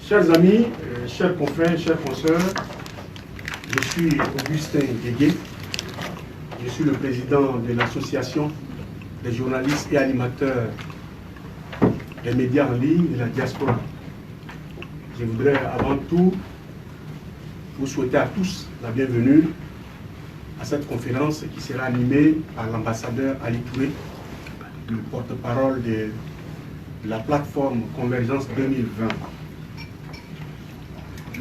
Chers amis, chers confrères, chers consoeurs, je suis Augustin Guégué. Je suis le président de l'association des journalistes et animateurs des médias en ligne de la diaspora. Je voudrais avant tout vous souhaiter à tous la bienvenue à cette conférence qui sera animée par l'ambassadeur Ali Touré, le porte-parole de la plateforme Convergence 2020.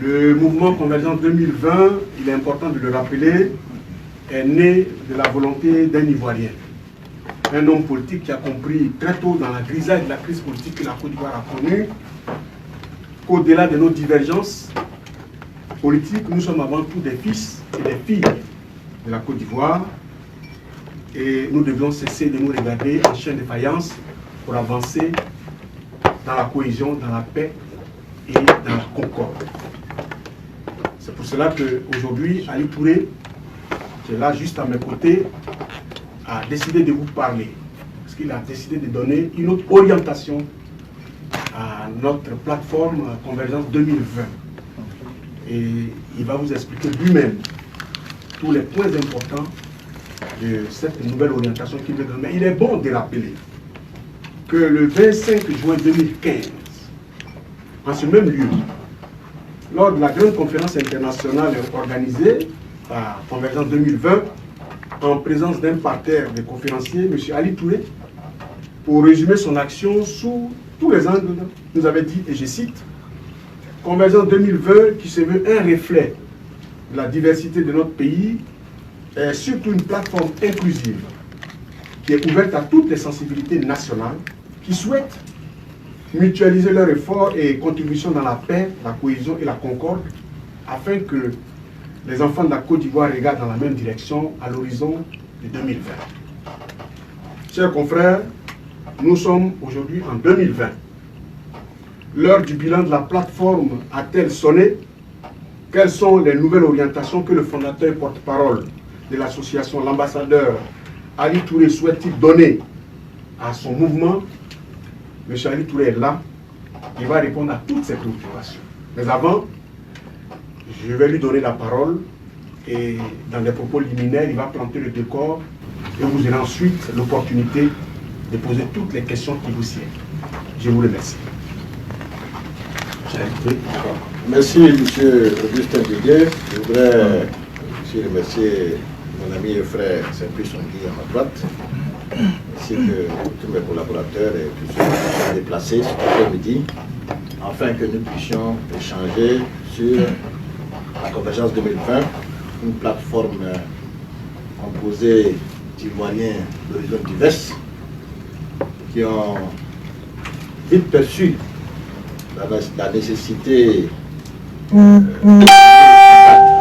Le mouvement Convergence 2020, il est important de le rappeler, est né de la volonté d'un Ivoirien. Un homme politique qui a compris très tôt dans la grisaille de la crise politique que la Côte d'Ivoire a connue, qu'au-delà de nos divergences politiques, nous sommes avant tout des fils et des filles de la Côte d'Ivoire et nous devions cesser de nous regarder en chien de faïence pour avancer dans la cohésion, dans la paix et dans la concorde. C'est pour cela qu'aujourd'hui, Ali Touré, qui est là juste à mes côtés, a décidé de vous parler. Parce qu'il a décidé de donner une autre orientation à notre plateforme Convergence 2020. Et il va vous expliquer lui-même tous les points importants de cette nouvelle orientation qu'il veut donner. Mais il est bon de rappeler que le 25 juin 2015, en ce même lieu, lors de la grande conférence internationale organisée par Convergence 2020, en présence d'un parterre de conférenciers, M. Ali Touré, pour résumer son action sous tous les angles, nous avait dit, et je cite, Convergence 2020 qui se veut un reflet de la diversité de notre pays, est surtout une plateforme inclusive qui est ouverte à toutes les sensibilités nationales qui souhaitent mutualiser leurs efforts et contributions dans la paix, la cohésion et la concorde afin que les enfants de la Côte d'Ivoire regardent dans la même direction à l'horizon de 2020. Chers confrères, nous sommes aujourd'hui en 2020. L'heure du bilan de la plateforme a-t-elle sonné? Quelles sont les nouvelles orientations que le fondateur et porte-parole de l'association, l'ambassadeur Ali Touré, souhaite-t-il donner à son mouvement? M. Ali Touré est là, il va répondre à toutes ces préoccupations. Mais avant, je vais lui donner la parole et dans des propos liminaires, il va planter le décor et vous aurez ensuite l'opportunité de poser toutes les questions qui vous sied. Je vous remercie. Merci, M. Augustin Guégué. Je voudrais aussi remercier mon ami et frère Saint-Pierre Songui à ma droite, ainsi que tous mes collaborateurs et tous ceux qui sont déplacés cet après-midi, afin que nous puissions échanger sur la Convergence 2020, une plateforme composée d'Ivoiriens d'horizons divers qui ont vite perçu la nécessité,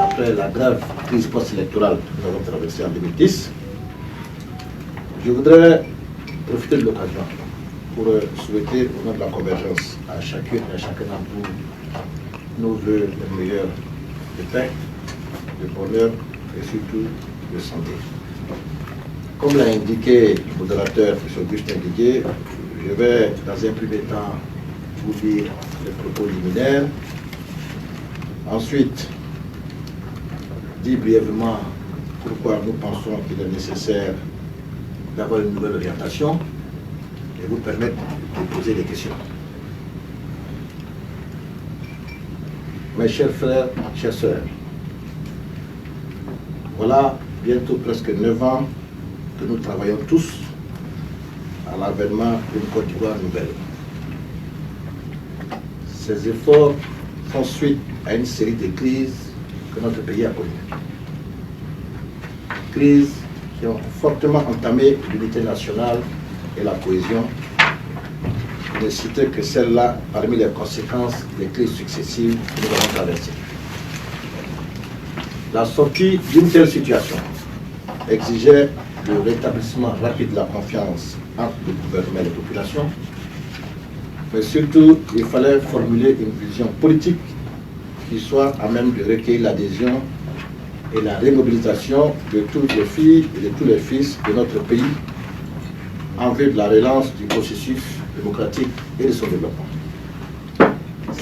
après la grave crise post-électorale que nous avons traversée en 2010, je voudrais profiter de l'occasion pour souhaiter au nom de la Convergence à chacune et à chacun d'entre vous nos voeux les meilleurs de paix, de bonheur et surtout de santé. Comme l'a indiqué le modérateur M. Augustin Guégué, je vais dans un premier temps vous lire les propos liminaires. Ensuite, dire brièvement pourquoi nous pensons qu'il est nécessaire d'avoir une nouvelle orientation et vous permettre de poser des questions. Mes chers frères, chères sœurs, voilà bientôt presque 9 ans que nous travaillons tous à l'avènement d'une Côte d'Ivoire nouvelle. Ces efforts font suite à une série de crises que notre pays a connues. Crises qui ont fortement entamé l'unité nationale et la cohésion. Je ne citais que celle-là parmi les conséquences des crises successives que nous avons traversées. La sortie d'une telle situation exigeait le rétablissement rapide de la confiance entre le gouvernement et les populations, mais surtout, il fallait formuler une vision politique qui soit à même de recueillir l'adhésion et la remobilisation de toutes les filles et de tous les fils de notre pays en vue de la relance du processus démocratique et de son développement.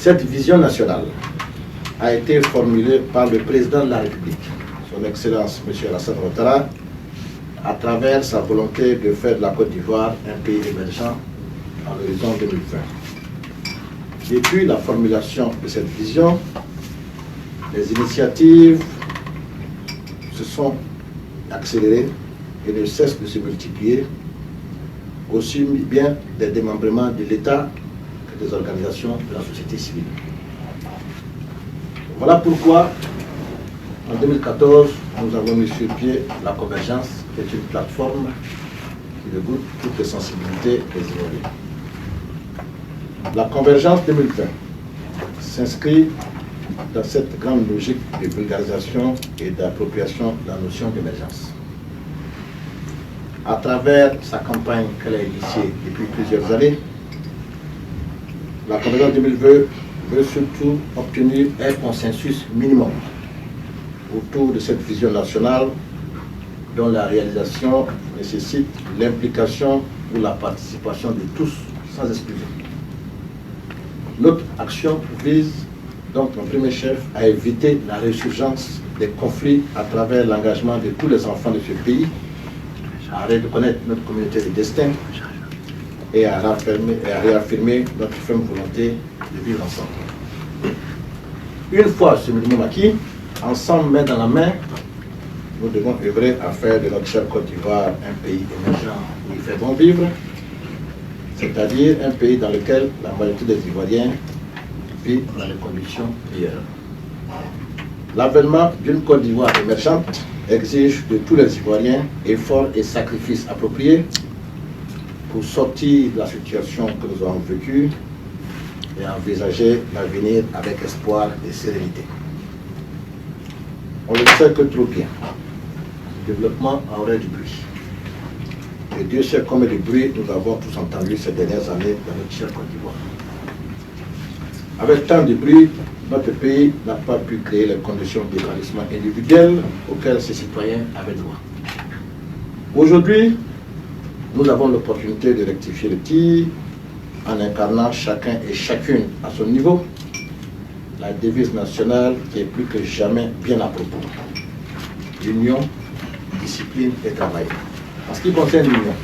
Cette vision nationale a été formulée par le président de la République, son Excellence M. Alassane Ouattara, à travers sa volonté de faire de la Côte d'Ivoire un pays émergent à l'horizon 2020. Depuis la formulation de cette vision, les initiatives se sont accélérées et ne cessent de se multiplier, aussi bien des démembrements de l'État que des organisations de la société civile. Voilà pourquoi, en 2014, nous avons mis sur pied la Convergence, qui est une plateforme qui regroupe toutes les sensibilités des Ivoiriens. La Convergence 2020 s'inscrit dans cette grande logique de vulgarisation et d'appropriation de la notion d'émergence. À travers sa campagne qu'elle a initiée depuis plusieurs années, la Convergence 2020 veut surtout obtenir un consensus minimum autour de cette vision nationale dont la réalisation nécessite l'implication ou la participation de tous sans exclusion. Notre action vise donc en premier chef à éviter la résurgence des conflits à travers l'engagement de tous les enfants de ce pays, à reconnaître notre communauté de destin et à réaffirmer notre ferme volonté de vivre ensemble. Une fois ce minimum acquis, ensemble, main dans la main, nous devons œuvrer à faire de notre chère Côte d'Ivoire un pays émergent où il fait bon vivre, c'est-à-dire un pays dans lequel la majorité des Ivoiriens vivent dans des conditions meilleures. L'avènement d'une Côte d'Ivoire émergente exige de tous les Ivoiriens efforts et sacrifices appropriés pour sortir de la situation que nous avons vécue et envisager l'avenir avec espoir et sérénité. On le sait que trop bien, le développement aurait du bruit. Et Dieu sait combien de bruit nous avons tous entendu ces dernières années dans notre chère Côte d'Ivoire. Avec tant de bruit, notre pays n'a pas pu créer les conditions d'épanouissement individuel auxquelles ses citoyens avaient droit. Aujourd'hui, nous avons l'opportunité de rectifier le tir en incarnant chacun et chacune à son niveau la devise nationale qui est plus que jamais bien à propos. L'union, discipline et travail. En ce qui concerne l'union,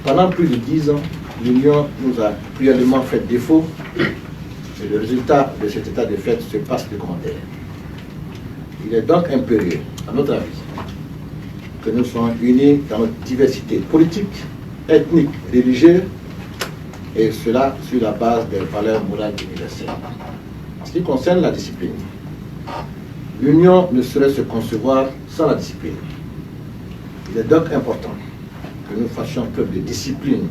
pendant plus de 10 ans, l'union nous a cruellement fait défaut et le résultat de cet état de fait se passe de commentaires. Il est donc impérieux, à notre avis, que nous soyons unis dans notre diversité politique, ethnique, religieuse, et cela sur la base des valeurs morales universelles. En ce qui concerne la discipline, l'union ne saurait se concevoir sans la discipline. Il est donc important que nous fassions preuve de discipline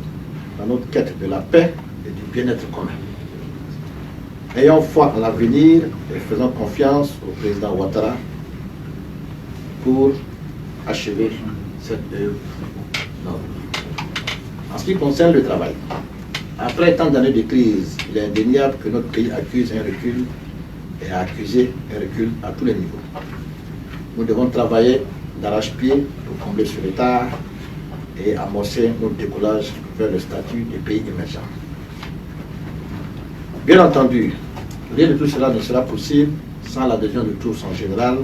dans notre quête de la paix et du bien-être commun. Ayons foi en l'avenir et faisons confiance au président Ouattara pour achever cette œuvre noble. En ce qui concerne le travail, après tant d'années de crise, il est indéniable que notre pays accuse un recul et a accusé un recul à tous les niveaux. Nous devons travailler d'arrache-pied pour combler ce retard et amorcer notre décollage vers le statut des pays émergents. Bien entendu, rien de tout cela ne sera possible sans l'adhésion de tous en général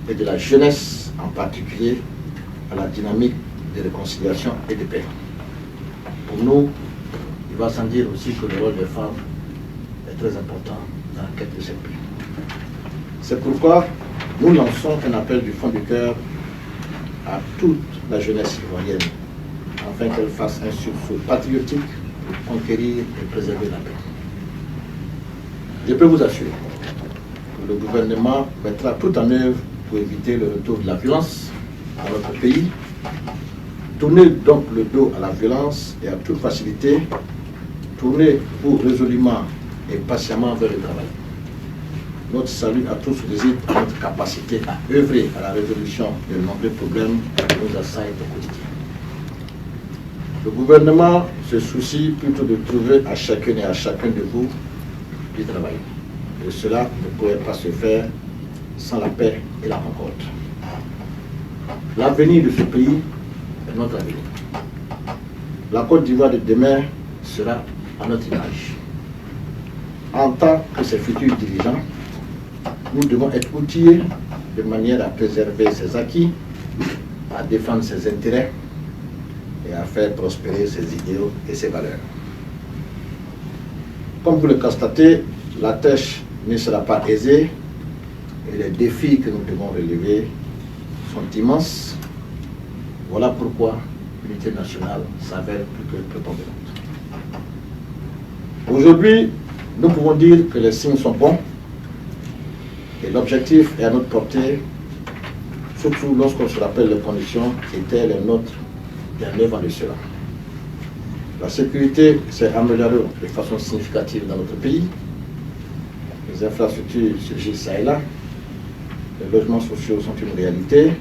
et de la jeunesse en particulier à la dynamique de réconciliation et de paix. Pour nous, il va sans dire aussi que le rôle des femmes est très important dans la quête de cette paix. C'est pourquoi nous lançons un appel du fond du cœur à toute la jeunesse ivoirienne, afin qu'elle fasse un sursaut patriotique pour conquérir et préserver la paix. Je peux vous assurer que le gouvernement mettra tout en œuvre pour éviter le retour de la violence dans notre pays. Tournez donc le dos à la violence et à toute facilité. Tournez-vous résolument et patiemment vers le travail. Notre salut à tous réside à notre capacité à œuvrer à la résolution de nombreux problèmes qui nous assaillent au quotidien. Le gouvernement se soucie plutôt de trouver à chacune et à chacun de vous du travail. Et cela ne pourrait pas se faire sans la paix et la concorde. L'avenir de ce pays est notre avenir. La Côte d'Ivoire de demain sera à notre image. en tant que ses futurs dirigeants, nous devons être outillés de manière à préserver ses acquis, à défendre ses intérêts et à faire prospérer ses idéaux et ses valeurs. Comme vous le constatez, la tâche ne sera pas aisée et les défis que nous devons relever sont immenses. Voilà pourquoi l'unité nationale s'avère plus que prépondérante. Aujourd'hui, nous pouvons dire que les signes sont bons et l'objectif est à notre portée, surtout lorsqu'on se rappelle les conditions qui étaient les nôtres il y a 9 ans de cela. La sécurité s'est améliorée de façon significative dans notre pays. Les infrastructures surgissent ça et là. Les logements sociaux sont une réalité.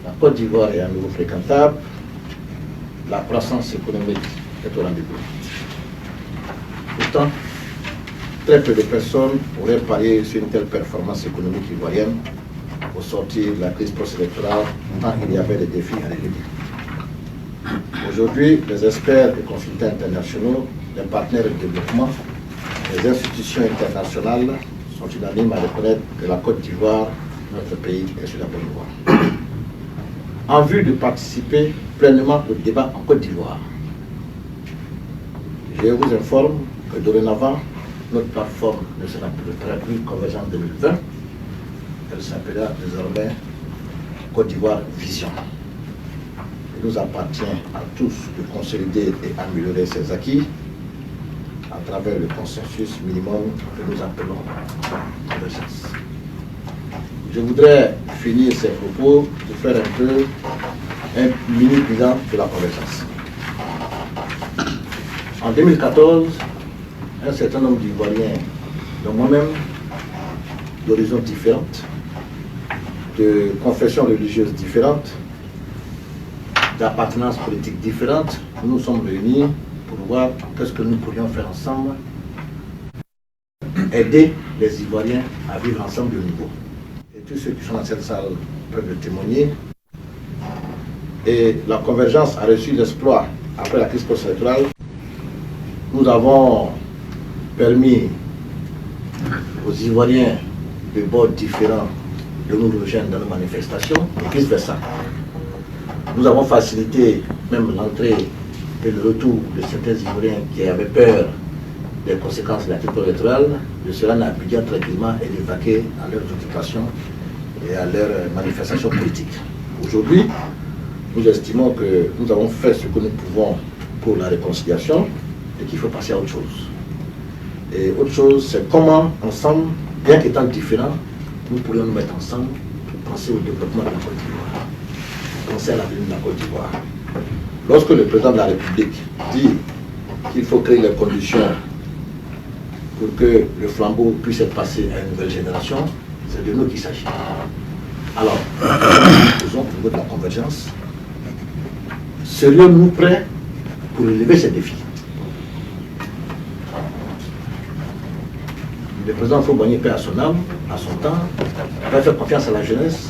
La Côte d'Ivoire est à nouveau fréquentable. La croissance économique est au rendez-vous. Pourtant, très peu de personnes auraient parié sur une telle performance économique ivoirienne au sortir de la crise post-électorale, tant il y avait des défis à relever. Aujourd'hui, les experts et consultants internationaux, les partenaires de développement, les institutions internationales sont unanimes à reconnaître que la Côte d'Ivoire, notre pays, est sur la bonne voie. En vue de participer pleinement au débat en Côte d'Ivoire, je vous informe que dorénavant, notre plateforme ne sera plus Convergence 2020, elle s'appellera désormais Côte d'Ivoire Vision. Il nous appartient à tous de consolider et améliorer ces acquis à travers le consensus minimum que nous appelons convergence. Je voudrais finir ces propos de faire un peu un mini bilan de la convergence. En 2014, un certain nombre d'Ivoiriens, dont moi-même, d'horizons différentes, de confessions religieuses différentes, d'appartenances politiques différentes, nous nous sommes réunis pour voir qu'est-ce que nous pourrions faire ensemble, aider les Ivoiriens à vivre ensemble de nouveau. Et tous ceux qui sont dans cette salle peuvent le témoigner. Et la convergence a reçu l'exploit après la crise post-électorale. Nous avons permis aux Ivoiriens de bords différents de nous rejoindre dans nos manifestations et vice-versa. Nous avons facilité même l'entrée et le retour de certains Ivoiriens qui avaient peur des conséquences de la crise électorale, de cela à Abidjan tranquillement et de vaquer à leurs occupations et à leurs manifestations politiques. Aujourd'hui, nous estimons que nous avons fait ce que nous pouvons pour la réconciliation et qu'il faut passer à autre chose. Et autre chose, c'est comment ensemble, bien qu'étant différents, nous pourrions nous mettre ensemble pour penser au développement de la Côte d'Ivoire, penser à l'avenir de la Côte d'Ivoire. Lorsque le président de la République dit qu'il faut créer les conditions pour que le flambeau puisse être passé à une nouvelle génération, c'est de nous qu'il s'agit. Alors, nous faisons au niveau de la convergence. Serions-nous prêts pour relever ces défis? Le président Faubagné paie à son âme, à son temps, va faire confiance à la jeunesse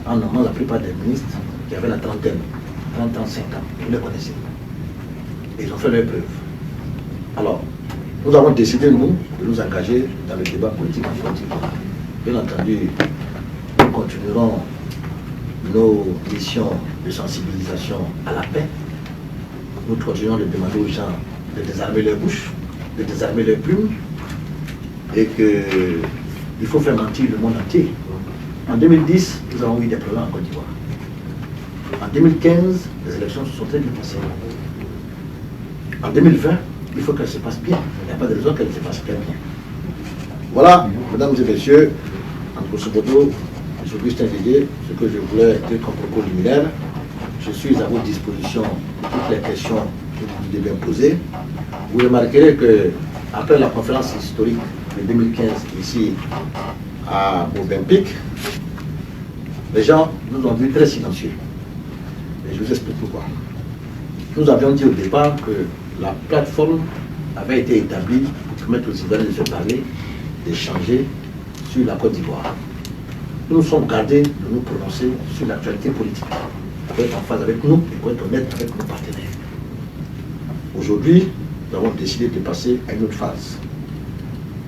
en nommant la plupart des ministres qui avaient la trentaine, 30 ans, 5 ans, vous les connaissez. Et ils ont fait leur preuve. Alors, nous avons décidé, nous, de nous engager dans le débat politique en Côte d'Ivoire. Bien entendu, nous continuerons nos missions de sensibilisation à la paix. Nous continuerons de demander aux gens de désarmer leurs bouches, de désarmer leurs plumes, et qu'il faut faire mentir le monde entier. En 2010, nous avons eu des problèmes en Côte d'Ivoire. En 2015, les élections se sont très bien passées. En 2020, il faut qu'elles se passent bien. Il n'y a pas de raison qu'elles se passent très bien. Voilà, mesdames et messieurs, en grosso modo, M. Augustin Didier, ce que je voulais dire comme propos liminaire. Je suis à votre disposition pour toutes les questions que vous devez me poser. Vous remarquerez que après la conférence historique de 2015 ici à Olympique, les gens nous ont vus très silencieux. Et je vous explique pourquoi. Nous avions dit au départ que la plateforme avait été établie pour permettre aux Ivoiriens de se parler, d'échanger sur la Côte d'Ivoire. Nous nous sommes gardés de nous prononcer sur l'actualité politique, pour être en phase avec nous et pour être honnête avec nos partenaires. Aujourd'hui, nous avons décidé de passer à une autre phase.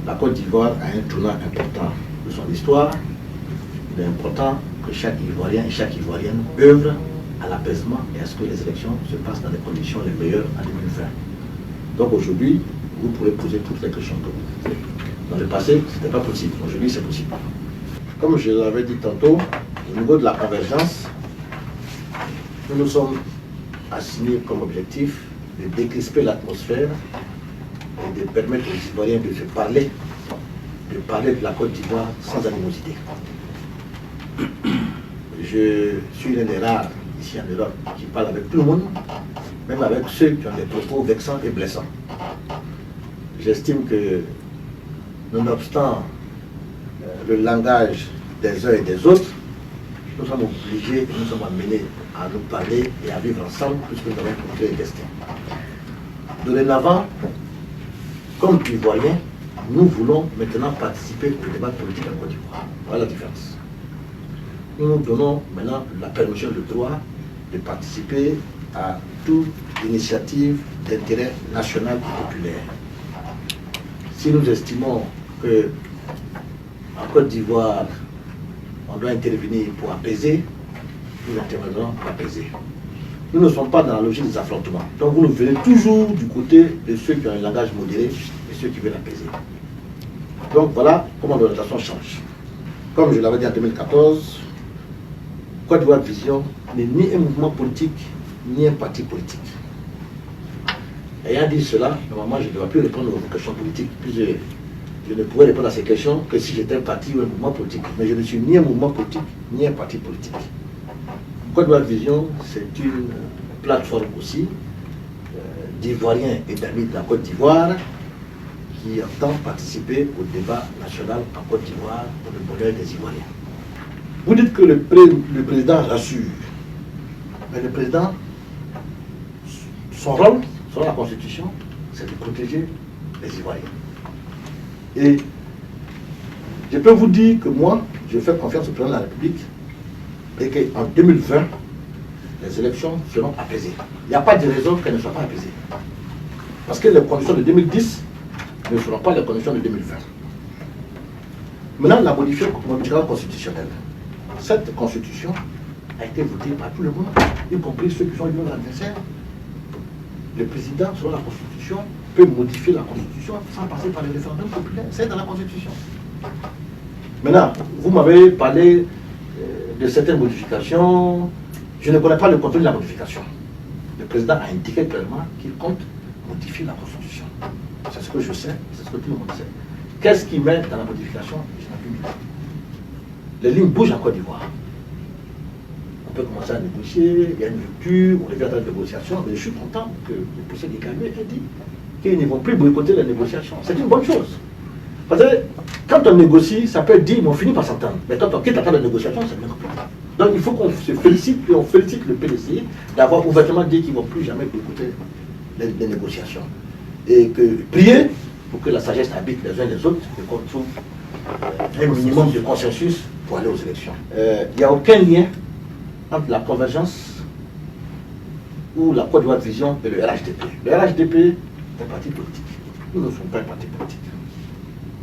la Côte d'Ivoire a un tournant important de son histoire. Il est important que chaque Ivoirien et chaque Ivoirienne œuvre à l'apaisement et à ce que les élections se passent dans des conditions les meilleures en 2020. Donc aujourd'hui, vous pourrez poser toutes les questions que vous voulez. Dans le passé, ce n'était pas possible. Aujourd'hui, c'est possible. Comme je l'avais dit tantôt, au niveau de la convergence, nous nous sommes assignés comme objectif de décrisper l'atmosphère et de permettre aux Ivoiriens de se parler, de la Côte d'Ivoire sans animosité. Je suis l'un des rares ici en Europe qui parle avec tout le monde, même avec ceux qui ont des propos vexants et blessants. J'estime que, nonobstant le langage des uns et des autres, nous sommes obligés, nous sommes amenés à nous parler et à vivre ensemble puisque nous avons trouvé le destin. Dorénavant, comme Ivoiriens, nous voulons maintenant participer au débat politique en Côte d'Ivoire. Voilà la différence. Nous nous donnons maintenant la permission, le droit de participer à toute initiative d'intérêt national et populaire. Si nous estimons que en Côte d'Ivoire, on doit intervenir pour apaiser, nous interviendrons pour apaiser. Nous ne sommes pas dans la logique des affrontements. Donc vous nous venez toujours du côté de ceux qui ont un langage modéré et ceux qui veulent apaiser. Donc voilà comment l'orientation change. Comme je l'avais dit en 2014, Côte d'Ivoire Vision n'est ni un mouvement politique, ni un parti politique. Ayant dit cela, normalement je ne devrais plus répondre aux questions politiques, puis je ne pourrais répondre à ces questions que si j'étais un parti ou un mouvement politique. Mais je ne suis ni un mouvement politique, ni un parti politique. Côte d'Ivoire Vision, c'est une plateforme aussi d'Ivoiriens et d'amis de la Côte d'Ivoire qui entend participer au débat national en Côte d'Ivoire pour le bonheur des Ivoiriens. Vous dites que le président rassure. Mais le président, son rôle, selon la Constitution, c'est de protéger les Ivoiriens. Et je peux vous dire que moi, je fais confiance au président de la République et qu'en 2020, les élections seront apaisées. Il n'y a pas de raison qu'elles ne soient pas apaisées. Parce que les conditions de 2010 ne seront pas les conditions de 2020. Maintenant, la modification constitutionnelle. Cette constitution a été votée par tout le monde, y compris ceux qui sont liés à l'adversaire. Le président, selon la Constitution, peut modifier la Constitution sans passer par le référendum populaire. C'est dans la Constitution. Maintenant, vous m'avez parlé de certaines modifications. Je ne connais pas le contenu de la modification. Le président a indiqué clairement qu'il compte modifier la Constitution. C'est ce que je sais, c'est ce que tout le monde sait. Qu'est-ce qu'il met dans la modification? Je n'ai plus idée. Les lignes bougent en Côte d'Ivoire. On peut commencer à négocier, il y a une rupture, on est vers la négociation, mais je suis content que le président Kagame ait dit qu'ils ne vont plus boycotter les négociations. C'est une bonne chose. Parce que quand on négocie, ça peut dire on finit par s'entendre. Mais quand on quitte la table de négociation, c'est bien compliqué. Donc il faut qu'on se félicite, et on félicite le PDC d'avoir ouvertement dit qu'ils ne vont plus jamais boycotter les négociations. Et que prier pour que la sagesse habite les uns les autres et qu'on trouve un minimum de consensus pour aller aux élections. Il n'y a aucun lien entre la convergence ou la Côte d'Ivoire Vision et le RHDP. Le RHDP est un parti politique. Nous ne sommes pas un parti politique.